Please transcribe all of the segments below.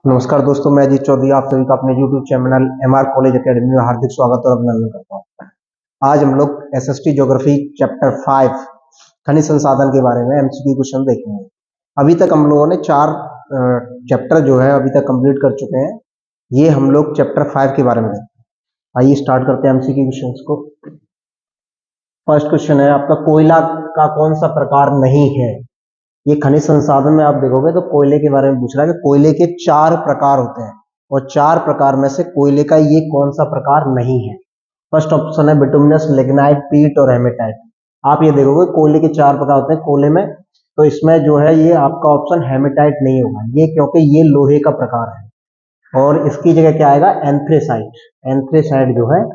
नमस्कार दोस्तों, मैं अजीत चौधरी आप सभी का अपने YouTube channel MR college academy में हार्दिक स्वागत और अभिनंदन करता हूँ। आज हम लोग SST ज्योग्राफी चैप्टर 5 खनिज संसाधन के बारे में MCQ क्वेश्चन देखेंगे। अभी तक हम लोगों ने 4 चैप्टर जो है अभी तक कंप्लीट कर चुके हैं। ये हम लोग चैप्टर 5 के बारे में देखेंगे। आइए स्टार्ट करते हैं MCQ क्वेश्चन को। फर्स्ट क्वेश्चन है आपका, कोयला का कौन सा प्रकार नहीं है? ये खनिज संसाधन में आप देखोगे तो कोयले के बारे में पूछ रहा है कि कोयले के 4 प्रकार होते हैं और 4 प्रकार में से कोयले का ये कौन सा प्रकार नहीं है। फर्स्ट ऑप्शन है बिटुमिनस, लिग्नाइट, पीट और हेमेटाइट। आप ये देखोगे कोयले के 4 प्रकार होते हैं कोयले में, तो इसमें जो है ये आपका ऑप्शन हेमेटाइट नहीं होगा, ये क्योंकि ये लोहे का प्रकार है और इसकी जगह क्या आएगा? एंथ्रेसाइट। एंथ्रेसाइट जो है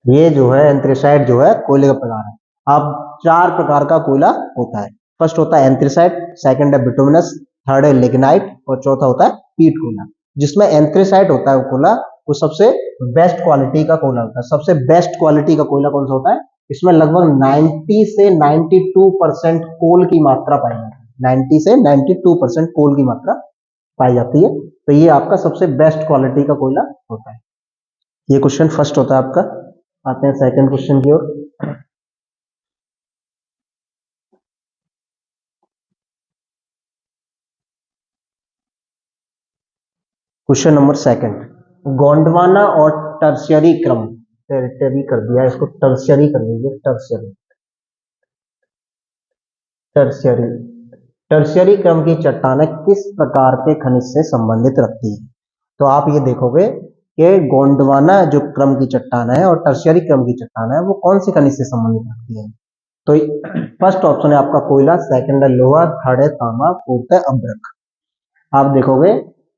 ये जो है एंथ्रेसाइट जो है कोयले का प्रकार है। अब 4 प्रकार का कोयला होता है। फर्स्ट होता है एंथ्रेसाइट, सेकंड है बिटुमिनस, थर्ड है लिग्नाइट और चौथा होता है पीट कोयला। जिसमें एंथ्रेसाइट होता है वो कोयला, वो सबसे बेस्ट क्वालिटी का कोयला होता है। सबसे बेस्ट क्वालिटी का कोयला कौन सा होता है? इसमें लगभग 90 से 92% कोल की मात्रा पाई जाती है। 90 से 92% कोल की मात्रा पाई जाती है, तो ये आपका सबसे बेस्ट क्वालिटी का कोयला होता है। ये क्वेश्चन फर्स्ट होता है आपका। आते हैं सेकंड क्वेश्चन की ओर। क्वेश्चन नंबर सेकंड, गोंडवाना और टर्शियरी क्रम, टर्शियरी कर दिया इसको, टर्शियरी कर दीजिए, टर्शियरी। टर्शियरी टर्शियरी क्रम की चट्टानें किस प्रकार के खनिज से संबंधित रखती है? तो आप ये देखोगे कि गोंडवाना जो क्रम की चट्टान है और टर्शियरी क्रम की चट्टान है वो कौन से खनिज से संबंधित रखती है? तो फर्स्ट ऑप्शन है आपका कोयला, सेकंड है लोहा, थर्ड है तांबा, फोर्थ है अभ्रक। आप देखोगे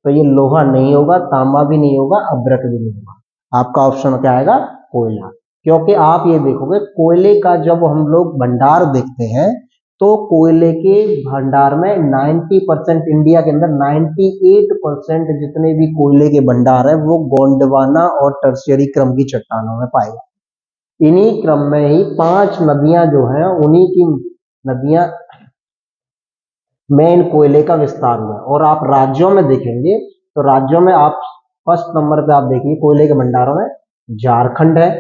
तो ये लोहा नहीं होगा, तांबा भी नहीं होगा, अभ्रक भी नहीं होगा। आपका ऑप्शन क्या आएगा? कोयला। क्योंकि आप ये देखोगे कोयले का जब हम लोग भंडार देखते हैं तो कोयले के भंडार में 90%, इंडिया के अंदर 98% जितने भी कोयले के भंडार है वो गोंडवाना और टर्शियरी क्रम की चट्टानों में पाए जाते हैं। इन्हीं क्रम में ही 5 नदियां जो हैं, उन्हीं की नदियां मेन कोयले का विस्तार हुआ है। और आप राज्यों में देखेंगे तो राज्यों में आप फर्स्ट नंबर पे आप देखिए कोयले के भंडारों में झारखंड है।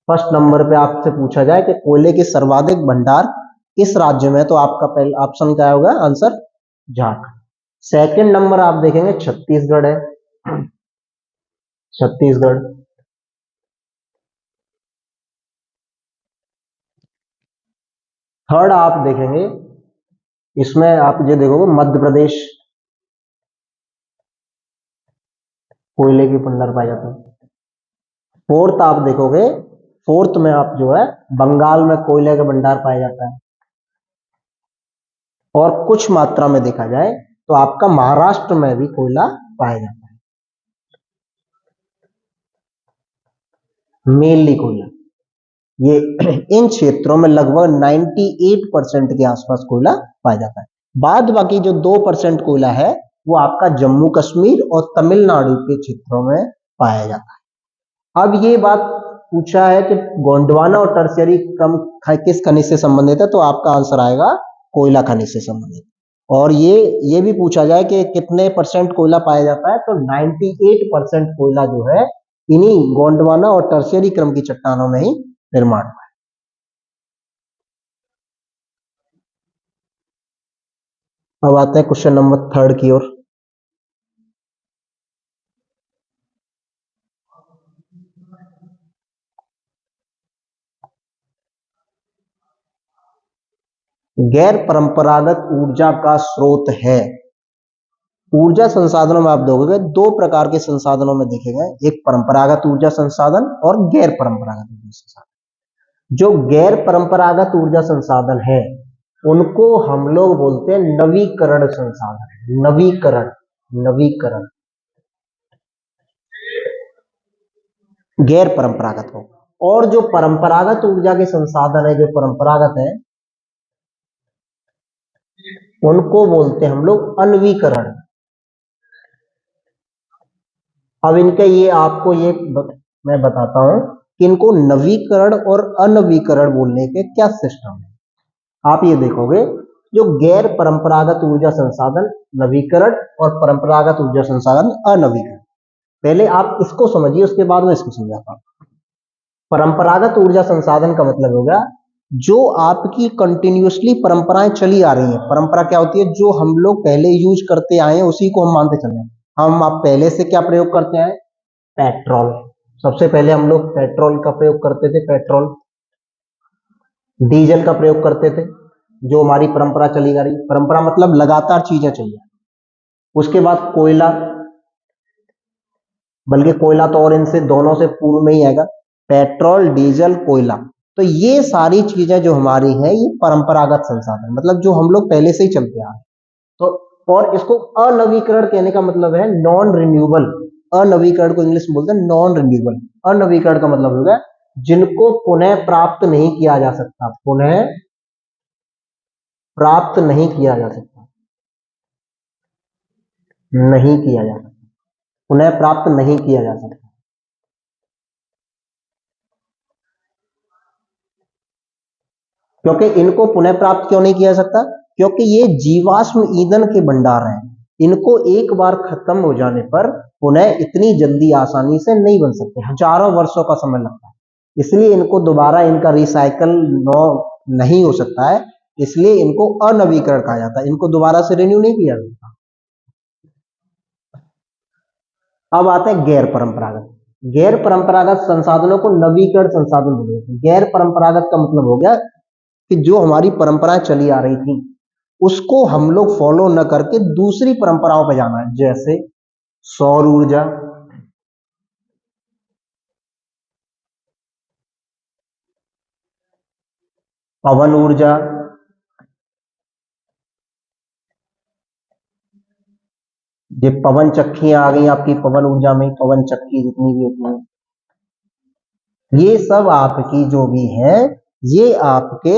फर्स्ट नंबर पे आपसे पूछा जाए कि कोयले के सर्वाधिक भंडार किस राज्य में, तो आपका पहला ऑप्शन क्या होगा? आंसर झारखंड। सेकंड नंबर आप देखेंगे छत्तीसगढ़ है, छत्तीसगढ़। थर्ड आप देखेंगे, इसमें आप ये देखोगे मध्य प्रदेश, कोयले के भंडार पाए जाते हैं। फोर्थ आप देखोगे, फोर्थ में आप जो है बंगाल में कोयले का भंडार पाया जाता है। और कुछ मात्रा में देखा जाए तो आपका महाराष्ट्र में भी कोयला पाया जाता है, मेनली कोयला। ये इन क्षेत्रों में लगभग 98% के आसपास कोयला पाया जाता है। बाद बाकी जो 2% कोयला है वो आपका जम्मू कश्मीर और तमिलनाडु के क्षेत्रों में पाया जाता है। अब ये बात पूछा है कि गोंडवाना और टर्शियरी क्रम किस खनिज से संबंधित है, तो आपका आंसर आएगा कोयला खनिज से संबंधित। और ये भी पूछा जाए कि कितने परसेंट कोयला पाया जाता है, तो 98% कोयला जो है इन्हीं गोंडवाना और टर्शियरी क्रम की चट्टानों में ही निर्माण हुआ है। अब आते हैं क्वेश्चन नंबर थर्ड की ओर। गैर परंपरागत ऊर्जा का स्रोत है। ऊर्जा संसाधनों में आप देखोगे 2 प्रकार के संसाधनों में देखेंगे, एक परंपरागत ऊर्जा संसाधन और गैर परंपरागत ऊर्जा संसाधन। जो गैर परंपरागत ऊर्जा संसाधन है उनको हम लोग बोलते हैं नवीकरण संसाधन। नवीकरण, नवीकरण गैर परंपरागत हो। और जो परंपरागत ऊर्जा के संसाधन है, जो परंपरागत है, उनको बोलते हैं हम लोग अनवीकरण। अब इनका ये आपको ये मैं बताता हूं कि इनको नवीकरण और अनवीकरण बोलने के क्या सिस्टम है। आप ये देखोगे जो गैर परंपरागत ऊर्जा संसाधन नवीकरण और परंपरागत ऊर्जा संसाधन अनवीकरण, पहले आप इसको समझिए उसके बाद मैं इसको समझाता हूं। परंपरागत ऊर्जा संसाधन का मतलब हो गया जो आपकी कंटिन्यूअसली परंपराएं चली आ रही हैं। परंपरा क्या होती है? जो हम लोग पहले यूज करते आए हैं उसी को हम मानते चले हैं। हम आप पहले से क्या प्रयोग करते आए? पेट्रोल। सबसे पहले हम लोग पेट्रोल का प्रयोग करते थे, पेट्रोल। डीजल का प्रयोग करते थे, जो हमारी परंपरा चली आ रही। परंपरा मतलब लगातार चीजें चाहिए। उसके बाद कोयला, बल्कि कोयला तो और इनसे दोनों से पूर्व में ही आएगा, पेट्रोल, डीजल, कोयला। तो ये सारी चीजें जो हमारी है ये परंपरागत संसाधन, मतलब जो हम लोग पहले से ही चलते आ रहे हैं। तो और इसको अनवीकरण कहने का मतलब है नॉन रिन्यूएबल। अनवीकरण को इंग्लिश में बोलते हैं नॉन रिन्यूएबल। अनवीकरण का मतलब होगा जिनको पुनः प्राप्त नहीं किया जा सकता, पुनः प्राप्त नहीं किया जा सकता, नहीं किया जा सकता, पुनः प्राप्त नहीं किया जा सकता। क्योंकि इनको पुनः प्राप्त क्यों नहीं किया जा सकता? क्योंकि ये जीवाश्म ईंधन के भंडार हैं। इनको एक बार खत्म हो जाने पर पुनः इतनी जल्दी आसानी से नहीं बन सकते, हजारों वर्षों का समय लगता है। इसलिए इनको दोबारा इनका रिसाइकल नहीं हो सकता है, इसलिए इनको अनवीकरण कहा जाता है। इनको दोबारा से रिन्यू नहीं किया जाता। अब आते हैं गैर परंपरागत। गैर परंपरागत संसाधनों को नवीकरण संसाधन बोलते हैं। गैर परंपरागत का मतलब हो गया कि जो हमारी परंपराएं चली आ रही थी उसको हम लोग फॉलो न करके दूसरी परंपराओं पर जाना है, जैसे सौर ऊर्जा, पवन ऊर्जा, ये पवन चक्कियां आ गई आपकी पवन ऊर्जा में, पवन चक्की जितनी भी होती है, ये सब आपकी जो भी है ये आपके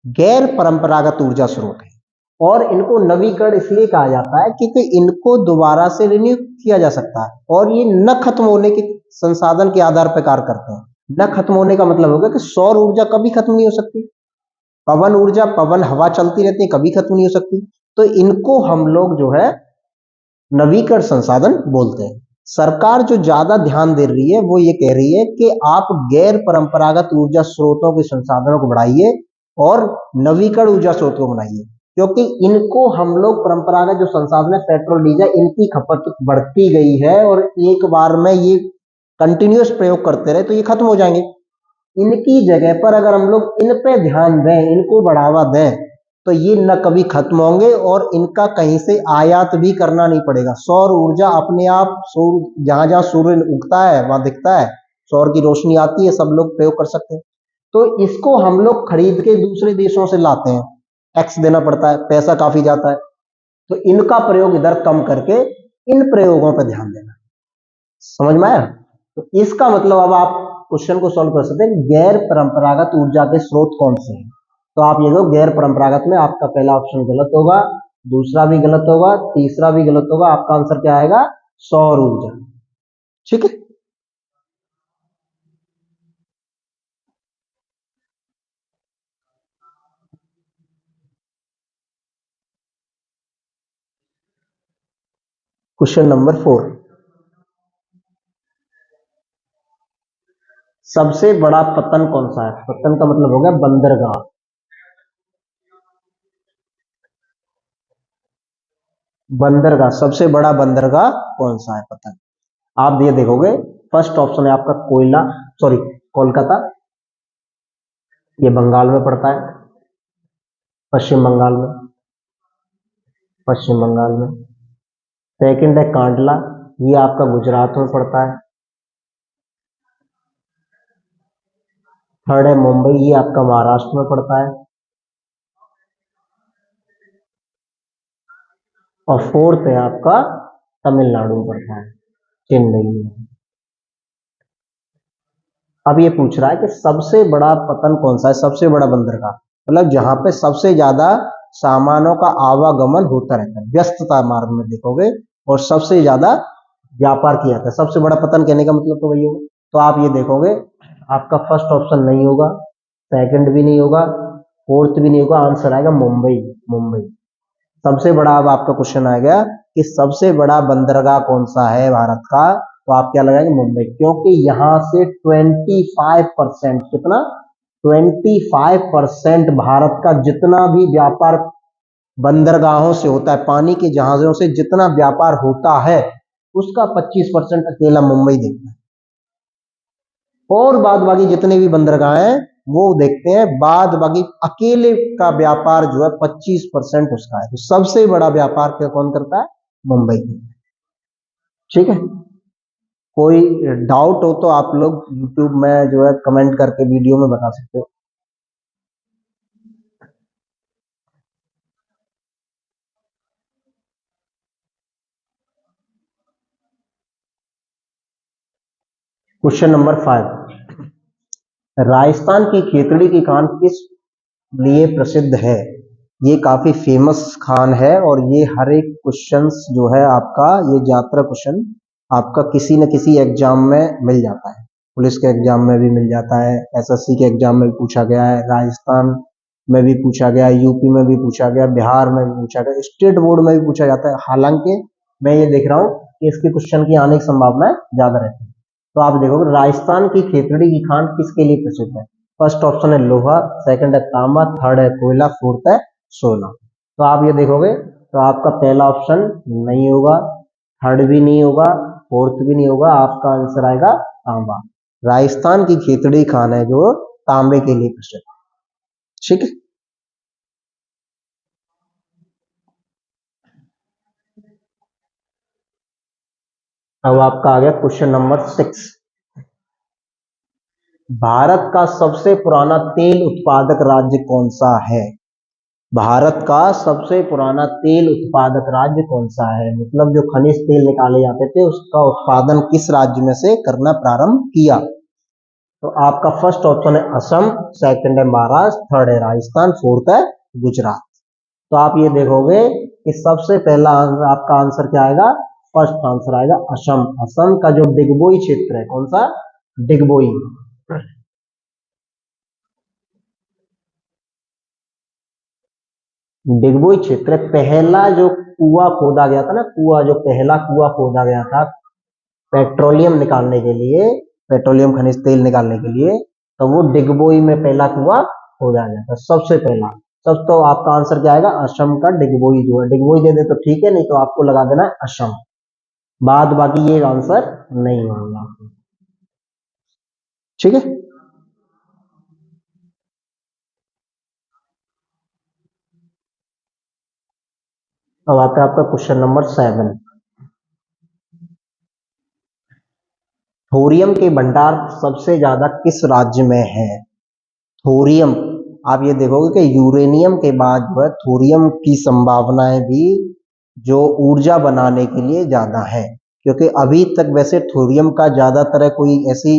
गैर परंपरागत ऊर्जा स्रोत है। और इनको नवीकरण इसलिए कहा जाता है क्योंकि इनको दोबारा से रिन्यू किया जा सकता है और ये न खत्म होने के संसाधन के आधार पर कार्य करते हैं। न खत्म होने का मतलब होगा कि सौर ऊर्जा कभी खत्म नहीं हो सकती, पवन ऊर्जा, पवन हवा चलती रहती है, कभी खत्म नहीं हो सकती। तो इनको हम लोग जो है नवीकरण संसाधन बोलते हैं। सरकार जो ज्यादा ध्यान दे रही है वो ये कह रही है कि आप गैर परंपरागत ऊर्जा स्रोतों के संसाधनों को बढ़ाइए और नवीकरण ऊर्जा स्रोतों को बढ़ाइए, क्योंकि इनको हम लोग परंपरागत जो संसाधन है पेट्रोल, डीजल, इनकी खपत बढ़ती गई है और एक बार में ये कंटिन्यूअस प्रयोग करते रहे तो ये खत्म हो जाएंगे। इनकी जगह पर अगर हम लोग इन पे ध्यान दें, इनको बढ़ावा दें, तो ये न कभी खत्म होंगे और इनका कहीं से आयात भी करना नहीं पड़ेगा। सौर ऊर्जा अपने आप, सौर जहां जहां सूर्य उगता है वहां दिखता है, सौर की रोशनी आती है, सब लोग प्रयोग कर सकते हैं। तो इसको हम लोग खरीद के दूसरे देशों से लाते हैं, टैक्स देना पड़ता है, पैसा काफी जाता है। तो इनका प्रयोग इधर कम करके इन प्रयोगों पर ध्यान देना। समझ में आया? तो इसका मतलब अब आप क्वेश्चन को सॉल्व कर सकते हैं, गैर परंपरागत ऊर्जा के स्रोत कौन से हैं। तो आप ये दो गैर परंपरागत में आपका पहला ऑप्शन गलत होगा, दूसरा भी गलत होगा, तीसरा भी गलत होगा। आपका आंसर क्या आएगा? सौर ऊर्जा। ठीक है, क्वेश्चन नंबर 4, सबसे बड़ा पतन कौन सा है? पतन का मतलब हो गया बंदरगाह। बंदरगाह, सबसे बड़ा बंदरगाह कौन सा है? पतन। आप ये देखोगे फर्स्ट ऑप्शन है आपका कोयला, सॉरी कोलकाता, ये बंगाल में पड़ता है, पश्चिम बंगाल में, पश्चिम बंगाल में। सेकंड है कांडला, ये आपका गुजरात में पड़ता है। थर्ड है मुंबई, ये आपका महाराष्ट्र में पड़ता है। और फोर्थ है आपका तमिलनाडु में पड़ता है, चेन्नई में। अब ये पूछ रहा है कि सबसे बड़ा पतन कौन सा है, सबसे बड़ा बंदरगाह, मतलब जहां पे सबसे ज्यादा सामानों का आवागमन होता रहता है, व्यस्तता मार्ग में देखोगे, और सबसे ज्यादा व्यापार किया जाता है। सबसे बड़ा पतन कहने का मतलब तो वही होगा। तो आप ये देखोगे आपका फर्स्ट ऑप्शन नहीं होगा, सेकंड भी नहीं होगा, फोर्थ भी नहीं होगा, आंसर आएगा मुंबई। मुंबई सबसे बड़ा। अब आपका क्वेश्चन आ गया कि सबसे बड़ा बंदरगाह कौन सा है भारत का, तो आप क्या लगाएंगे, मुंबई, क्योंकि यहां से 25%, कितना, 25% भारत का जितना भी व्यापार बंदरगाहों से होता है, पानी के जहाजों से जितना व्यापार होता है, उसका 25% अकेला मुंबई देखता है। और बाद बाकी जितने भी बंदरगाह हैं वो देखते हैं, बाद बाकी अकेले का व्यापार जो है 25% उसका है। तो सबसे बड़ा व्यापार क्या कौन करता है, मुंबई करता है। ठीक है, कोई डाउट हो तो आप लोग यूट्यूब में जो है कमेंट करके वीडियो में बता सकते हो। क्वेश्चन नंबर 5, राजस्थान की खेतड़ी की खान किस लिए प्रसिद्ध है। ये काफी फेमस खान है और ये हर एक क्वेश्चन जो है आपका, ये ज्यादातर क्वेश्चन आपका किसी न किसी एग्जाम में मिल जाता है। पुलिस के एग्जाम में भी मिल जाता है, एसएससी के एग्जाम में भी पूछा गया है, राजस्थान में भी पूछा गया, यूपी में भी पूछा गया, बिहार में भी पूछा गया, स्टेट बोर्ड में भी पूछा जाता है। हालांकि मैं ये देख रहा हूँ कि इसके क्वेश्चन की आने की संभावना ज्यादा रहती है। तो आप देखोगे राजस्थान की खेतड़ी की खान किसके लिए प्रसिद्ध है। फर्स्ट ऑप्शन है लोहा, सेकंड है तांबा, थर्ड है कोयला, फोर्थ है सोना। तो आप ये देखोगे तो आपका पहला ऑप्शन नहीं होगा, थर्ड भी नहीं होगा, फोर्थ भी नहीं होगा, आपका आंसर आएगा तांबा। राजस्थान की खेतड़ी खान है जो तांबे के लिए प्रसिद्ध। ठीक है, अब आपका आ गया क्वेश्चन नंबर 6, भारत का सबसे पुराना तेल उत्पादक राज्य कौन सा है। भारत का सबसे पुराना तेल उत्पादक राज्य कौन सा है, मतलब जो खनिज तेल निकाले जाते थे उसका उत्पादन किस राज्य में से करना प्रारंभ किया। तो आपका फर्स्ट ऑप्शन है असम, सेकंड है महाराष्ट्र, थर्ड है राजस्थान, फोर्थ है गुजरात। तो आप ये देखोगे कि सबसे पहला आपका आंसर क्या आएगा, फर्स्ट आंसर आएगा असम। असम का जो डिगबोई क्षेत्र है, कौन सा, डिगबोई, डिगबोई क्षेत्र पहला जो कुआं खोदा गया था ना, कुआं जो पहला कुआं खोदा गया था पेट्रोलियम निकालने के लिए, पेट्रोलियम खनिज तेल निकालने के लिए, तो वो डिगबोई में पहला कुआं खोदा गया था सबसे पहला। सब तो आपका आंसर क्या आएगा, असम का डिगबोई जो है, डिगबोई दे दे तो ठीक है, नहीं तो आपको लगा देना है असम, बाद बाकी ये आंसर नहीं होगा। ठीक है, अब आता है आपका क्वेश्चन नंबर 7, थोरियम के भंडार सबसे ज्यादा किस राज्य में है। थोरियम, आप ये देखोगे कि यूरेनियम के बाद जो है थोरियम की संभावनाएं भी जो ऊर्जा बनाने के लिए ज्यादा है, क्योंकि अभी तक वैसे थोरियम का ज्यादातर कोई ऐसी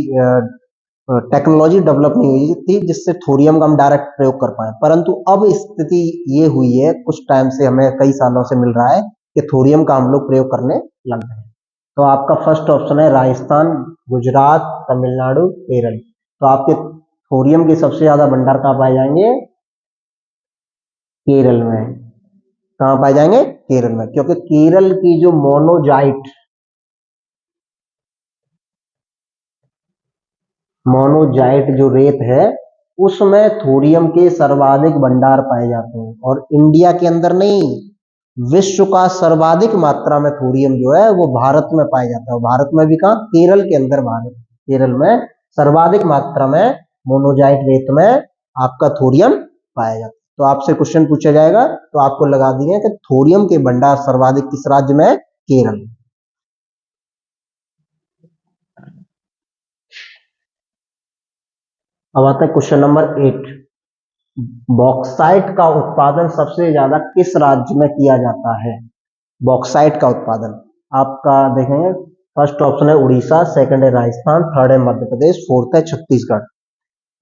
टेक्नोलॉजी डेवलप नहीं हुई थी जिससे थोरियम का हम डायरेक्ट प्रयोग कर पाए, परंतु अब स्थिति ये हुई है, कुछ टाइम से हमें कई सालों से मिल रहा है कि थोरियम का हम लोग प्रयोग करने लग गए हैं। तो आपका फर्स्ट ऑप्शन है राजस्थान, गुजरात, तमिलनाडु, केरल। तो आपके थोरियम के सबसे ज्यादा भंडार कहाँ पाए जाएंगे, केरल में। कहाँ पाए जाएंगे, केरल में, क्योंकि केरल की जो मोनोजाइट जो रेत है उसमें थोरियम के सर्वाधिक भंडार पाए जाते हैं, और इंडिया के अंदर नहीं, विश्व का सर्वाधिक मात्रा में थोरियम जो है वो भारत में पाया जाता है। भारत में भी कहाँ, केरल के अंदर, भारत केरल में सर्वाधिक मात्रा में मोनोजाइट रेत में आपका थोरियम पाया जाता है। तो आपसे क्वेश्चन पूछा जाएगा तो आपको लगा दिए कि थोरियम के भंडार सर्वाधिक किस राज्य में, केरल। अब आता है क्वेश्चन नंबर 8, बॉक्साइट का उत्पादन सबसे ज्यादा किस राज्य में किया जाता है। बॉक्साइट का उत्पादन आपका देखेंगे, फर्स्ट ऑप्शन है उड़ीसा, सेकंड है राजस्थान, थर्ड है मध्य प्रदेश, फोर्थ है छत्तीसगढ़।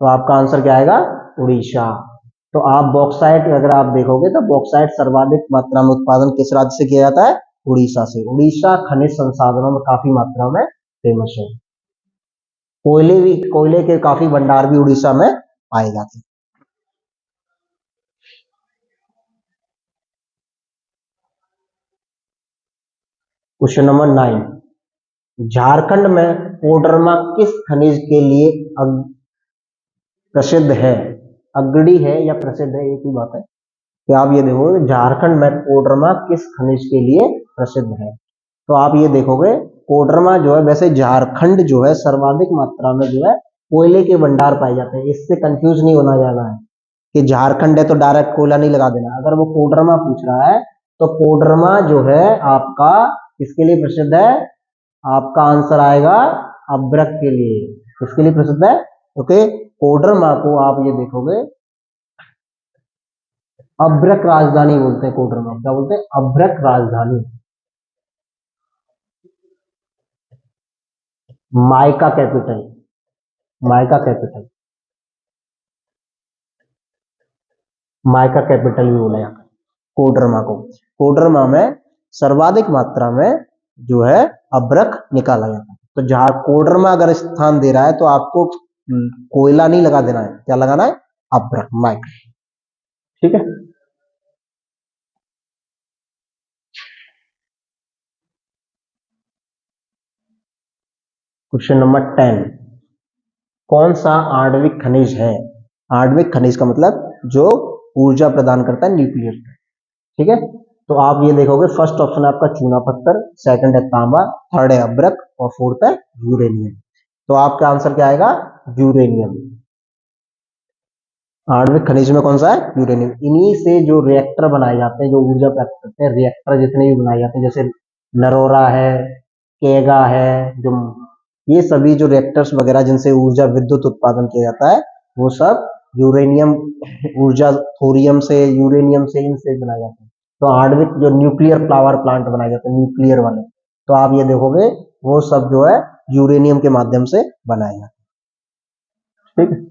तो आपका आंसर क्या आएगा, उड़ीसा। तो आप बॉक्साइट अगर आप देखोगे तो बॉक्साइट सर्वाधिक मात्रा में उत्पादन किस राज्य से किया जाता है, उड़ीसा से। उड़ीसा खनिज संसाधनों में काफी मात्रा में फेमस है, कोयले के काफी भंडार भी उड़ीसा में पाए जाते हैं। क्वेश्चन नंबर 9, झारखंड में कोडरमा किस खनिज के लिए प्रसिद्ध है? अगड़ी है या प्रसिद्ध है, एक ही बात है कि आप ये देखोगे झारखंड में कोडरमा किस खनिज के लिए प्रसिद्ध है। तो आप ये देखोगे कोडरमा जो है, वैसे झारखंड जो है सर्वाधिक मात्रा में जो है कोयले के भंडार पाए जाते हैं, इससे कंफ्यूज नहीं होना जाना है कि झारखंड है तो डायरेक्ट कोयला नहीं लगा देना। अगर वो कोडरमा पूछ रहा है तो कोडरमा जो है आपका किसके लिए प्रसिद्ध है? आपका आंसर आएगा अभ्रक के लिए। किसके लिए प्रसिद्ध है? ओके, कोडरमा को आप ये देखोगे अभ्रक राजधानी बोलते हैं। कोडरमा क्या बोलते हैं? अभ्रक राजधानी। Mica capital, mica capital, mica capital भी बोला जाता है कोडरमा को। कोडरमा में सर्वाधिक मात्रा में जो है अभ्रक निकाला जाता है। तो जहां कोडरमा अगर स्थान दे रहा है तो आपको कोयला नहीं लगा देना है, क्या लगाना है? अभ्रक, माइका। ठीक है, क्वेश्चन नंबर 10, कौन सा आणविक खनिज है? आणविक खनिज का मतलब जो ऊर्जा प्रदान करता है, न्यूक्लियर। ठीक है, तो आप ये देखोगे फर्स्ट ऑप्शन है आपका चूना पत्थर, सेकंड है तांबा, थर्ड है अभ्रक और फोर्थ है यूरेनियम। तो आपका आंसर क्या आएगा? यूरेनियम। आणविक खनिज में कौन सा है? यूरेनियम। इन्हीं से जो रिएक्टर बनाए जाते हैं, जो ऊर्जा प्राप्त करते हैं, रिएक्टर जितने भी बनाए जाते हैं, जैसे नरोरा है, केगा है, जो ये सभी जो रिएक्टर्स वगैरह जिनसे ऊर्जा विद्युत उत्पादन किया जाता है, वो सब यूरेनियम ऊर्जा, थोरियम से, यूरेनियम से, इनसे बनाए जाते हैं। तो आणविक जो न्यूक्लियर पावर प्लांट बनाए जाते हैं, न्यूक्लियर वाले, तो आप ये देखोगे वो सब जो है यूरेनियम के माध्यम से बनाए जाते हैं। ठीक है,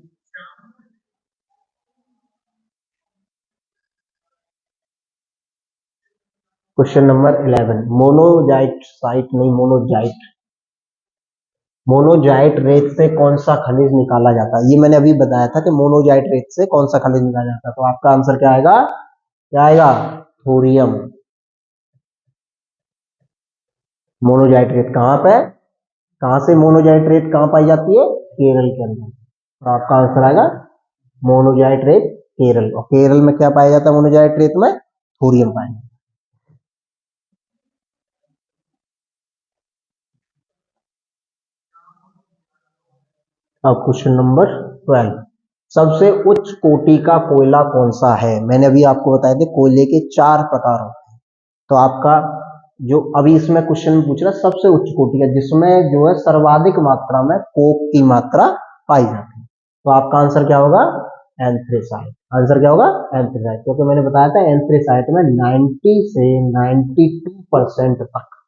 क्वेश्चन नंबर 11, मोनोजाइट साइट नहीं, मोनोजाइट, मोनोजाइट रेत से कौन सा खनिज निकाला जाता है? ये मैंने अभी बताया था कि मोनोजाइट रेत से कौन सा खनिज निकाला जाता है। तो आपका आंसर क्या आएगा? क्या आएगा? थोरियम। मोनोजाइट रेत कहाँ पे, कहाँ से मोनोजाइट रेत कहाँ पाई जाती है? केरल के अंदर। तो आपका आंसर आएगा मोनोजाइट रेत केरल। और केरल में क्या पाया जाता है मोनोजाइट रेत में? थोरियम पाया जाता है। अब क्वेश्चन नंबर 12, सबसे उच्च कोटि का कोयला कौन सा है? मैंने अभी आपको बताया थे कोयले के 4 प्रकार होते हैं। तो आपका जो अभी इसमें क्वेश्चन में पूछ रहा है सबसे उच्च कोटि का, जिसमें जो है सर्वाधिक मात्रा में कोक की मात्रा पाई जाती है, तो आपका आंसर क्या होगा? एंथ्रेसाइट। आंसर क्या होगा? एंथ्रेसाइट। क्योंकि मैंने बताया था एंथ्रेसाइट में 90 से 92% तक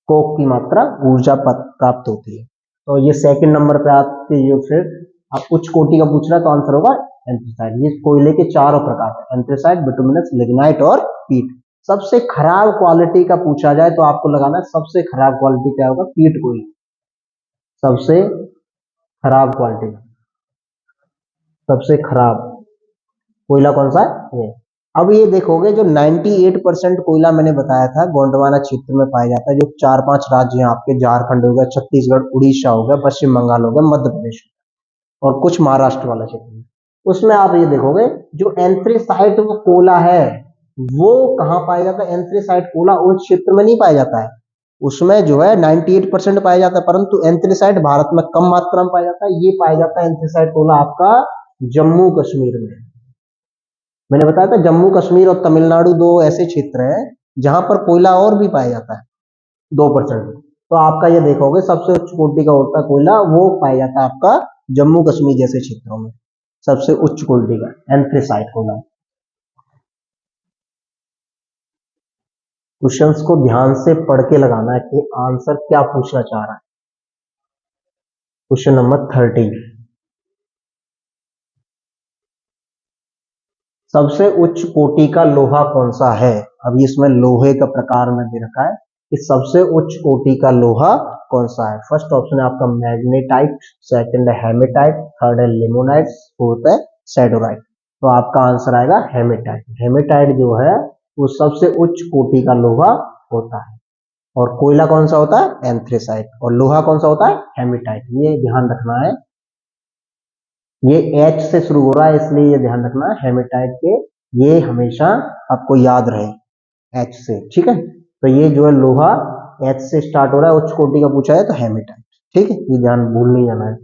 कोक की मात्रा ऊर्जा प्राप्त होती है। तो ये सेकंड नंबर पे आपके जो फिर आप उच्च कोटि का पूछ रहा है तो आंसर होगा एंथ्रेसाइट। ये कोयले के चारों प्रकार है, एंथ्रेसाइट, बिटुमिनस, लिग्नाइट और पीट। सबसे खराब क्वालिटी का पूछा जाए तो आपको लगाना है सबसे खराब क्वालिटी क्या होगा? पीट कोयला, सबसे खराब क्वालिटी, सबसे खराब कोयला कौन सा है? ये। अब ये देखोगे जो 98% कोयला मैंने बताया था गोंडवाना क्षेत्र में पाया जाता है, जो 4-5 राज्य हैं आपके, झारखंड हो गया, छत्तीसगढ़, उड़ीसा हो गया, पश्चिम बंगाल हो गया, मध्य प्रदेश और कुछ महाराष्ट्र वाला क्षेत्र, उसमें आप ये देखोगे जो एंथ्रेसाइट वो कोयला है वो कहाँ पाया जाता है? एंथ्रेसाइट कोयला उस क्षेत्र में नहीं पाया जाता है, उसमें जो है 98% पाया जाता है, परंतु एंथ्रेसाइट भारत में कम मात्रा में पाया जाता है। ये पाया जाता है एंथ्रेसाइट कोयला आपका जम्मू कश्मीर में। मैंने बताया था जम्मू कश्मीर और तमिलनाडु दो ऐसे क्षेत्र हैं जहां पर कोयला और भी पाया जाता है 2%। तो आपका ये देखोगे सबसे उच्च कोटि का होता है कोयला वो पाया जाता है आपका जम्मू कश्मीर जैसे क्षेत्रों में, सबसे उच्च कोटि का एंथ्रेसाइट कोयला। क्वेश्चंस को ध्यान से पढ़ के लगाना है कि आंसर क्या पूछना चाह रहा है। क्वेश्चन नंबर 13, सबसे उच्च कोटि का लोहा कौन सा है? अभी इसमें लोहे का प्रकार में दे रखा है कि सबसे उच्च कोटि का लोहा कौन सा है। फर्स्ट ऑप्शन है आपका मैग्नेटाइट, सेकंड है हेमेटाइट, थर्ड है लिमोनाइट, फोर्थ है सैडोराइट। तो आपका आंसर आएगा हेमेटाइट। हेमेटाइट जो है वो सबसे उच्च कोटि का लोहा होता है। और कोयला कौन सा होता है? एंथ्रेसाइट। और लोहा कौन सा होता है? हेमेटाइट। ये ध्यान रखना है, ये एच से शुरू हो रहा है इसलिए ये ध्यान रखना है हेमेटाइट के, ये हमेशा आपको याद रहे एच से, ठीक है। तो ये जो है लोहा एच से स्टार्ट हो रहा है, उच्च कोटि का पूछा है तो हेमेटाइट, ठीक है, ये ध्यान भूल नहीं जाना है।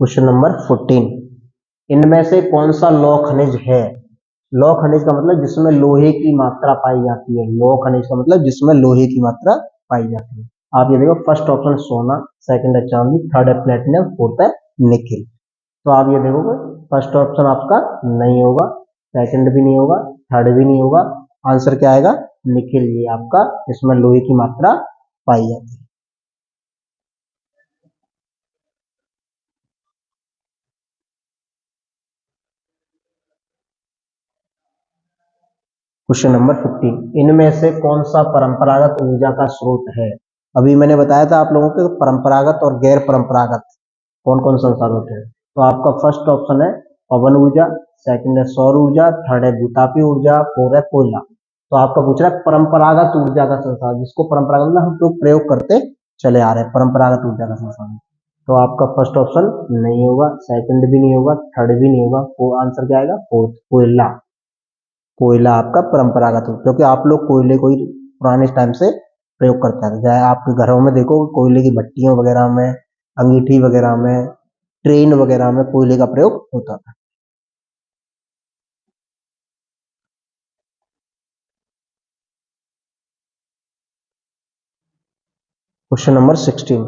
क्वेश्चन नंबर 14, इनमें से कौन सा लौह खनिज है? लौह खनिज का मतलब जिसमें लोहे की मात्रा पाई जाती है, लौह खनिज का मतलब जिसमें लोहे की मात्रा पाई जाती है। आप ये देखो, फर्स्ट ऑप्शन सोना, सेकंड है चांदी, थर्ड है प्लेटिनम, फोर्थ है निकिल। तो आप ये देखोगे, फर्स्ट ऑप्शन आपका नहीं होगा, सेकंड भी नहीं होगा, थर्ड भी नहीं होगा, आंसर क्या आएगा? निकिल, ये आपका इसमें लोहे की मात्रा पाई जाती है। क्वेश्चन नंबर 15, इनमें से कौन सा परंपरागत ऊर्जा का स्रोत है? अभी मैंने बताया था आप लोगों को परंपरागत और गैर परंपरागत कौन कौन संसाधन होते हैं। तो आपका फर्स्ट ऑप्शन है पवन ऊर्जा, सेकंड है सौर ऊर्जा, थर्ड है भूतापी ऊर्जा, फोर्थ है कोयला। तो आपका पूछ रहा है परंपरागत ऊर्जा का संसाधन, जिसको परंपरागत मतलब हम लोग प्रयोग करते चले आ रहे हैं, परंपरागत ऊर्जा का संसाधन। तो आपका फर्स्ट ऑप्शन नहीं होगा, सेकंड भी नहीं होगा, थर्ड भी नहीं होगा, वो आंसर क्या आएगा? फोर्थ, कोयला। कोयला आपका परंपरागत हो, क्योंकि आप लोग कोयले को ही पुराने टाइम से प्रयोग करते हैं। चाहे आपके घरों में देखो, कोयले की भट्टियों वगैरह में, अंगीठी वगैरह में, ट्रेन वगैरह में कोयले का प्रयोग होता था। क्वेश्चन नंबर 16,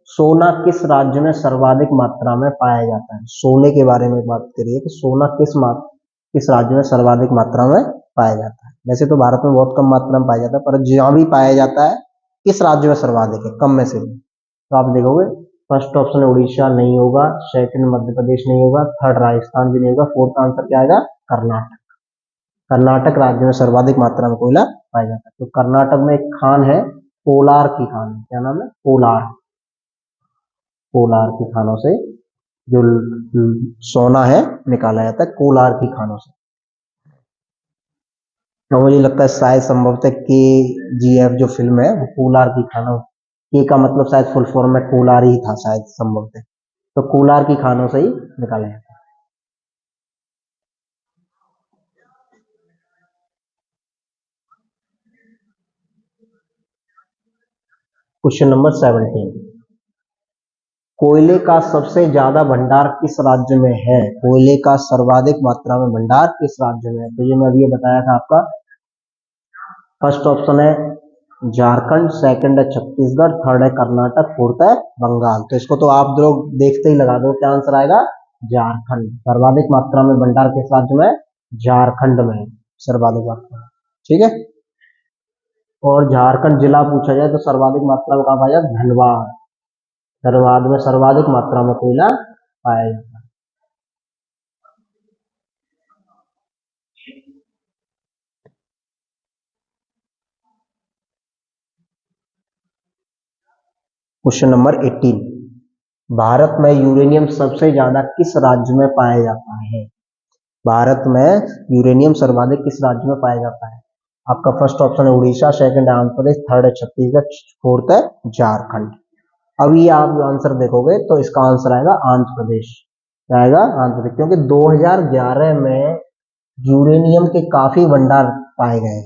सोना किस राज्य में सर्वाधिक मात्रा में पाया जाता है? सोने के बारे में बात करिए कि सोना किस राज्य में सर्वाधिक मात्रा में पाया जाता है। वैसे तो भारत में बहुत कम मात्रा में पाया जाता है, पर जहां भी पाया जाता है किस राज्य में सर्वाधिक है, कम में से भी। तो आप देखोगे, फर्स्ट ऑप्शन उड़ीसा नहीं होगा, सेकंड मध्य प्रदेश नहीं होगा, थर्ड राजस्थान भी नहीं होगा, फोर्थ आंसर क्या आएगा? कर्नाटक। कर्नाटक राज्य में सर्वाधिक मात्रा में कोयला पाया जाता है। तो कर्नाटक में एक खान है, कोलार की खान, क्या नाम है? कोलार। कोलार की खानों से जो सोना है निकाला जाता है, कोलार की खानों से। तो मुझे लगता है शायद संभवतः के जी एफ जो फिल्म है वो कोलार की खानों, के का मतलब शायद फुल फॉर्म में कोलार ही था शायद संभवतः। तो कोलार की खानों से ही निकाला जाता है। क्वेश्चन नंबर 17, कोयले का सबसे ज्यादा भंडार किस राज्य में है? कोयले का सर्वाधिक मात्रा में भंडार किस राज्य में है? तो ये मैं अभी बताया था आपका, फर्स्ट ऑप्शन है झारखंड, सेकंड है छत्तीसगढ़, थर्ड है कर्नाटक, फोर्थ है बंगाल। तो इसको तो आप लोग देखते ही लगा दो, क्या आंसर आएगा? झारखंड। सर्वाधिक मात्रा में भंडार किस राज्य में? झारखंड में सर्वाधिक मात्रा, ठीक है। और झारखंड जिला पूछा जाए तो सर्वाधिक मात्रा में कहा पाया जाए? धनबाद। धनबाद में सर्वाधिक मात्रा में कोयला पाया जाता है। क्वेश्चन नंबर 18, भारत में यूरेनियम सबसे ज्यादा किस राज्य में पाया जाता है? भारत में यूरेनियम सर्वाधिक किस राज्य में पाया जाता है? आपका फर्स्ट ऑप्शन है उड़ीसा, सेकंड है आंध्र प्रदेश, थर्ड है छत्तीसगढ़, फोर्थ है झारखंड। अब ये आप जो आंसर देखोगे तो इसका आंसर आएगा आंध्र प्रदेश। क्या आएगा? आंध्र प्रदेश, क्योंकि 2011 में यूरेनियम के काफी भंडार पाए गए।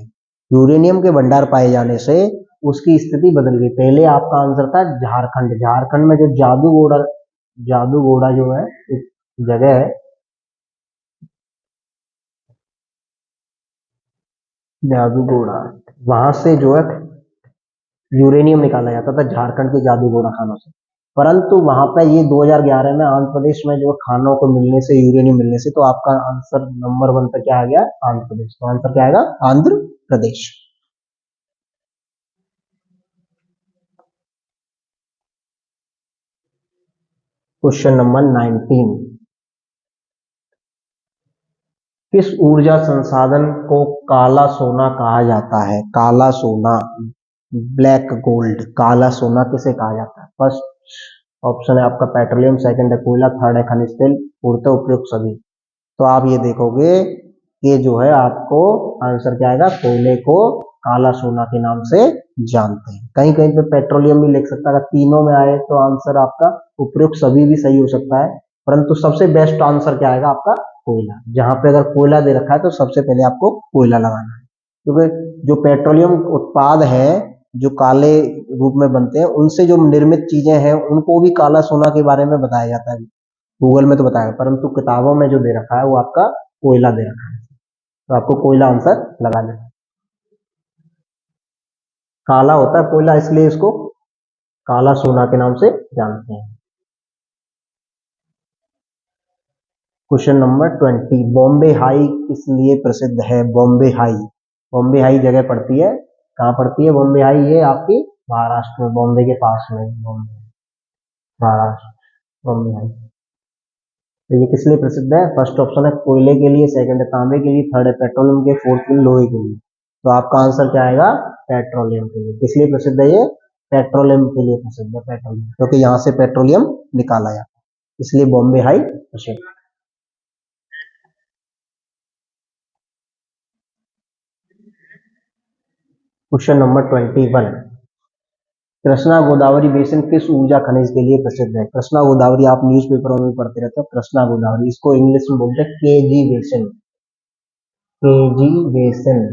यूरेनियम के भंडार पाए जाने से उसकी स्थिति बदल गई। पहले आपका आंसर था झारखंड। झारखंड में जो जादूगोड़ा जो है एक जगह है, जादूगोड़ा, वहां से जो है यूरेनियम निकाला जाता था, झारखंड के जादूगोड़ा खानों से। परंतु वहां पे ये 2011 में आंध्र प्रदेश में जो खानों को मिलने से, यूरेनियम मिलने से, तो आपका आंसर नंबर 1 पे क्या आ गया? आंध्र प्रदेश। तो आंसर क्या आएगा? आंध्र प्रदेश। क्वेश्चन नंबर 19, किस ऊर्जा संसाधन को काला सोना कहा जाता है? काला सोना, ब्लैक गोल्ड, काला सोना किसे कहा जाता है? फर्स्ट ऑप्शन है आपका पेट्रोलियम, सेकंड है कोयला, थर्ड है खनिज तेल, फोर्थ है उपयुक्त सभी। तो आप ये देखोगे कि जो है आपको आंसर क्या आएगा, कोयले को काला सोना के नाम से जानते हैं। कहीं कहीं पे पेट्रोलियम भी लिख सकता है। अगर तीनों में आए तो आंसर आपका उपयुक्त सभी भी सही हो सकता है, परंतु सबसे बेस्ट आंसर क्या आएगा आपका, कोयला। जहां पे अगर कोयला दे रखा है तो सबसे पहले आपको कोयला लगाना है, क्योंकि जो पेट्रोलियम उत्पाद है जो काले रूप में बनते हैं, उनसे जो निर्मित चीजें हैं उनको भी काला सोना के बारे में बताया जाता है। गूगल में तो बताया, परंतु किताबों में जो दे रखा है वो आपका कोयला दे रखा है, तो आपको कोयला आंसर लगा लेना। काला होता है कोयला, इसलिए इसको काला सोना के नाम से जानते हैं। क्वेश्चन नंबर 20, बॉम्बे हाई किस लिए प्रसिद्ध है? बॉम्बे हाई, बॉम्बे हाई जगह पड़ती है, कहाँ पड़ती है बॉम्बे हाई? ये आपकी महाराष्ट्र में, बॉम्बे के पास में, बॉम्बे, महाराष्ट्र, बॉम्बे हाई। तो ये किस लिए प्रसिद्ध है? फर्स्ट ऑप्शन है कोयले के लिए, सेकंड है तांबे के लिए, थर्ड है पेट्रोलियम के, फोर्थ है लोहे के लिए। तो आपका आंसर क्या आएगा? पेट्रोलियम के लिए। किस लिए प्रसिद्ध है ये? पेट्रोलियम के लिए प्रसिद्ध है, पेट्रोलियम, क्योंकि यहाँ से पेट्रोलियम निकाला जाता है, इसलिए बॉम्बे हाई प्रसिद्ध। Question number 21, Krishna Godavari basin किस ऊर्जा खनिज के लिए प्रसिद्ध है? कृष्णा गोदावरी आप न्यूज़पेपरों में पढ़ते रहते हो, कृष्णा गोदावरी, इसको इंग्लिश में बोलते हैं केजी बेसिन, केजी बेसिन,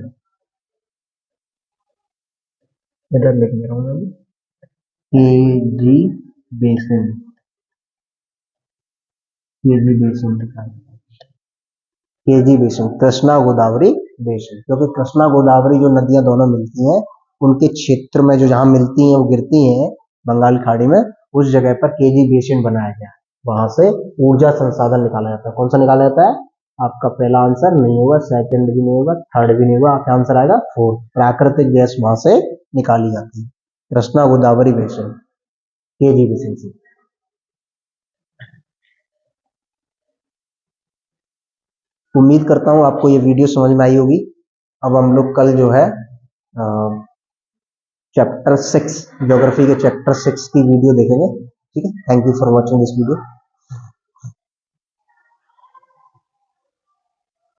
इधर लिख दे रहा हूँ मैं, केजी बेसिन, केजी बेसिन लिखा है, KG basin, Krishna Godavari basin, क्योंकि कृष्णा गोदावरी जो नदियां दोनों मिलती हैं, उनके क्षेत्र में जो जहां मिलती हैं वो गिरती हैं बंगाल खाड़ी में, उस जगह पर केजी बेसिन बनाया गया है। वहां से ऊर्जा संसाधन निकाला जाता है। कौन सा निकाला जाता है? आपका पहला आंसर नहीं होगा, सेकंड भी नहीं होगा, थर्ड भी नहीं होगा, आपका आंसर आएगा फोर्थ। प्राकृतिक गैस वहां से निकाली जाती है, Krishna Godavari basin, KG basin से। उम्मीद करता हूँ आपको ये वीडियो समझ में आई होगी। अब हम लोग कल जो है चैप्टर 6, ज्योग्राफी के चैप्टर 6 की वीडियो देखेंगे। ठीक है, thank you for watching this video.